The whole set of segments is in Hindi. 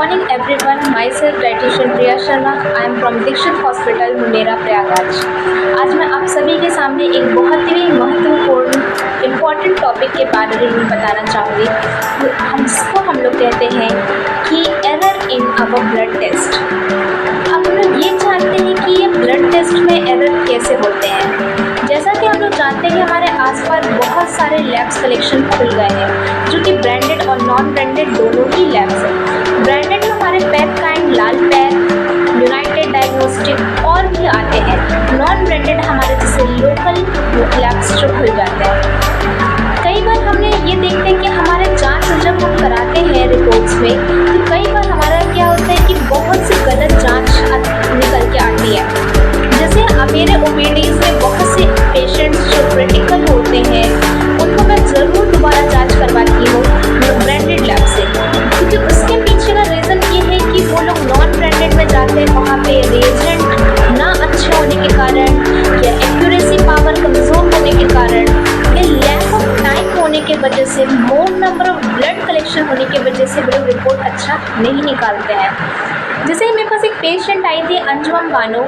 morning everyone. Myself dietitian Priya Sharma. I am from Dikshit Hospital, Mundera Prayagraj. आज मैं आप सभी के सामने एक बहुत ही महत्वपूर्ण इम्पॉर्टेंट टॉपिक के बारे में बताना चाहूँगी। हम लोग कहते हैं कि error in our blood test. अब हम लोग ये जानते हैं कि ये ब्लड टेस्ट में एरर कैसे होते हैं। जैसा कि हम लोग जानते हैं कि हमारे आसपास बहुत सारे लैब्स कलेक्शन खुल गए हैं, जो कि ब्रांडेड और नॉन ब्रांडेड दोनों ही लैब्स हैं। ब्रांडेड में हमारे पैथकाइंड, लालपैथ, यूनाइटेड डायग्नोस्टिक और भी आते हैं। नॉन ब्रांडेड हमारे जैसे लोकल लैब्स जो खुल जाते हैं। कई बार हमने ये देखते हैं कि हमारे जांच जब हम कराते हैं रिपोर्ट्स में, तो कई बार हमारा क्या होता है कि बहुत सी गलत जांच निकल के आती है। जैसे मेरे ओपीडीज में बहुत से पेशेंट्स जो क्रिटिकल होते हैं, उनको मैं ज़रूर दोबारा जांच करवाती हूँ ब्रांडेड लैब से, क्योंकि उसके पीछे का रीज़न ये है कि वो लोग नॉन ब्रांडेड में जाते हैं, वहाँ पे रिएजेंट ना अच्छे होने के कारण, या एक्यूरेसी पावर कमज़ोर होने के कारण, या लैक ऑफ टाइम होने के वजह से, मोर नंबर ऑफ ब्लड कलेक्शन होने की वजह से वो लोग रिपोर्ट अच्छा नहीं निकालते हैं। जैसे मेरे पास एक पेशेंट आई थी, Anjum Bano.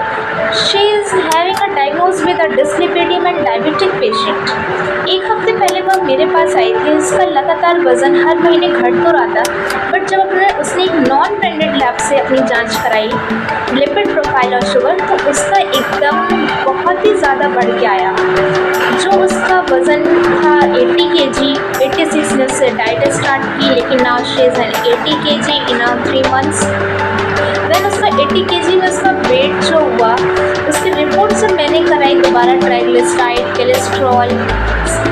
She is having a diagnose with a dyslipidaemia and diabetic patient. एक हफ्ते पहले वह मेरे पास आई थी। उसका लगातार वज़न हर महीने घट तो रहा था, बट जब उसने एक नॉन ब्रांडेड लैब से अपनी जांच कराई, लिपिड प्रोफाइल और शुगर, तो उसका एकदम बहुत ही ज़्यादा बढ़ के आया। जो उसका वज़न था 80 kg, 86 से डाइट स्टार्ट की, लेकिन now she is an 80 kg in 3 months। Then उसका 80 kg में उसका वेट जो हुआ, उसकी रिपोर्ट से मैंने कराई दोबारा, ट्राइग्लिसराइड, कोलेस्ट्रॉल,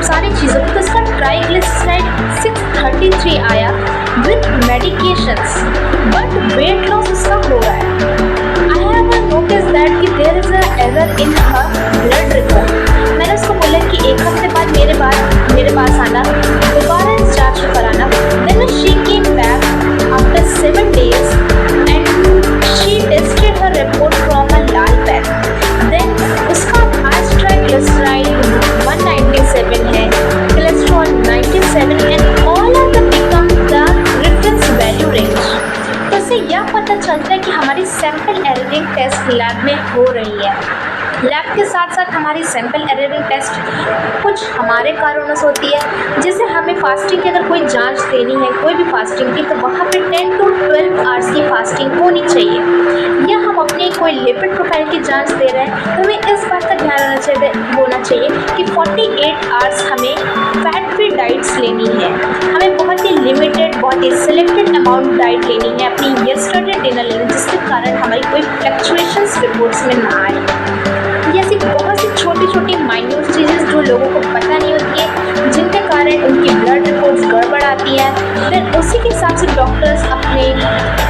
सारी चीज़ों तो उसका ट्राइग्लिसराइड 633 आया with medications, but weight loss उसका हो रहा है। आई हैव नोटिस दैट कि there is a error in her blood report. मैंने उसको बोला कि एक हफ्ते बाद मेरे पास आना, दोबारा इस जाँच को कराना। Then she came back after 7 days and she tested her report from a Lalpath. Then उसका आज ट्राइग्लिसराइड 197 है, cholesterol 97, and all are the become the reference value range. तो इससे यह पता चलता है कि हमारी सैंपल एररिंग टेस्ट लैब में हो रही है। लैब के साथ साथ हमारी सैंपल एररिंग टेस्ट कुछ हमारे कारणों से होती है। जैसे हमें फास्टिंग की अगर कोई जांच देनी है, कोई भी फास्टिंग की, तो वहाँ पे 10 to 12 आवर्स की फास्टिंग होनी चाहिए। या हम अपने कोई लिपिड प्रोफाइल की जांच दे रहे हैं, तो हमें इस बात का ध्यान होना चाहिए कि 48 आवर्स हमें फैट फ्री डाइट्स लेनी है। हमें बहुत ही लिमिटेड, बहुत ही सिलेक्टेड अमाउंट डाइट लेनी है, अपनी यस्टरडे डिनर लेनी, जिसके कारण हमारी कोई फ्लक्चुएशंस रिपोर्ट्स में ना आए। ऐसी बहुत सी छोटी छोटी माइन्यूट चीज़ें जो लोगों को पता नहीं होती है, जिनके कारण उनकी ब्लड रिपोर्ट्स गड़बड़ आती हैं। फिर उसी के हिसाब से डॉक्टर्स अपने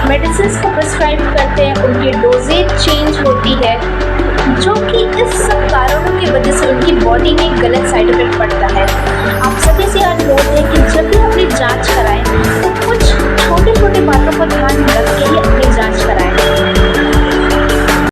मेडिसिन को प्रिस्क्राइब करते हैं, उनकी डोजेज चेंज होती है, जो कि इस सब कारणों की वजह से उनकी बॉडी में गलत साइड इफेक्ट पड़ता है।